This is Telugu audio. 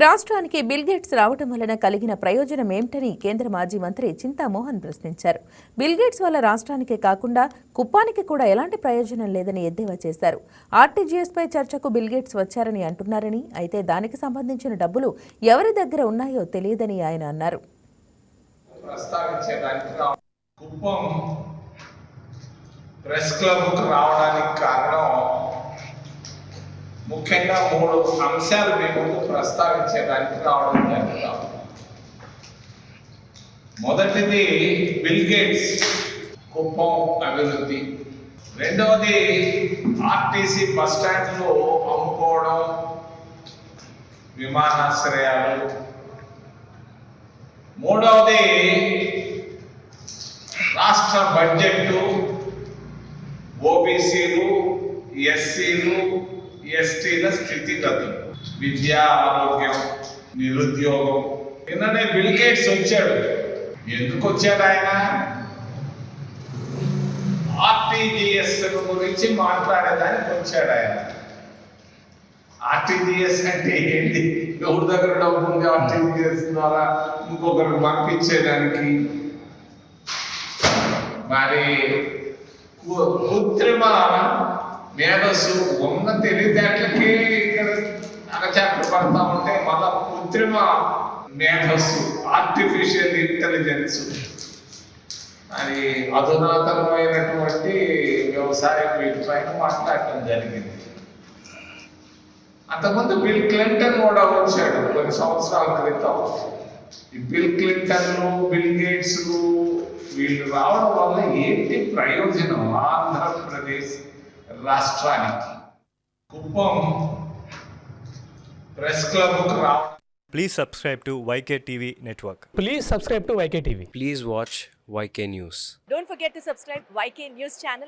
రాష్ట్రానికి బిల్ గేట్స్ రావడం వలన కలిగిన ప్రయోజనం ఏమిటని కేంద్ర మాజీ మంత్రి చింతామోహన్ ప్రశ్నించారు. బిల్ గేట్స్ వల్ల రాష్ట్రానికే కాకుండా కుప్పానికి కూడా ఎలాంటి ప్రయోజనం లేదని ఎద్దేవా చేశారు. ఆర్టీజీఎస్ పై చర్చకు బిల్ గేట్స్ వచ్చారని అంటున్నారని, అయితే దానికి సంబంధించిన డబ్బులు ఎవరి దగ్గర ఉన్నాయో తెలియదని ఆయన అన్నారు. ముఖ్యంగా 3 అంశాలు మేము ప్రస్తావించడానికి రావడం జరుగుతాం. మొదటిది బిల్ గేట్స్ కుప్పం అభివృద్ధి, రెండవది ఆర్టీసీ బస్ స్టాండ్లు అమ్ముకోవడం, విమానాశ్రయాలు, మూడవది రాష్ట్ర బడ్జెట్, ఓబీసీలు, ఎస్సీలు, ఎస్టీల స్థితిగతులు, విద్య, ఆరోగ్యం, నిరుద్యోగం. నిన్ననే బిల్ గేట్స్ వచ్చాడు. ఎందుకు వచ్చాడు ఆయన? ఆర్టీజీఎస్ గురించి మాట్లాడేదానికి వచ్చాడు ఆయన. ఆర్టీజీఎస్ అంటే ఏంటి? ఎవరి దగ్గర డబ్బు ఉంది ఆర్టీజీఎస్ ద్వారా ఇంకొకరికి పంపించేదానికి? మరి కృత్రిమ మేధస్సు ఉన్న తెలివితేటలకి ఇక్కడ అగచాట్లు పడతా ఉంటే మళ్ళా కృత్రిమ మేధస్సు, ఆర్టిఫిషియల్ ఇంటెలిజెన్స్, అది అధునాతనమైనటువంటి వ్యవసాయం వీటిపైన మాట్లాడటం జరిగింది. అంతకుముందు బిల్ క్లింటన్ కూడా వచ్చాడు కొన్ని సంవత్సరాల క్రితం. ఈ బిల్ క్లింటన్లు, బిల్ గేట్స్లు వీళ్ళు రావడం వల్ల ఏంటి ప్రయోజనం ఆంధ్రప్రదేశ్ రాష్ట్రానికి? కుప్పం ప్రెస్ క్లబ్ రావడం. Please subscribe to YK TV Network. Please subscribe to YK TV. Please watch YK News. Don't forget to subscribe YK News channel.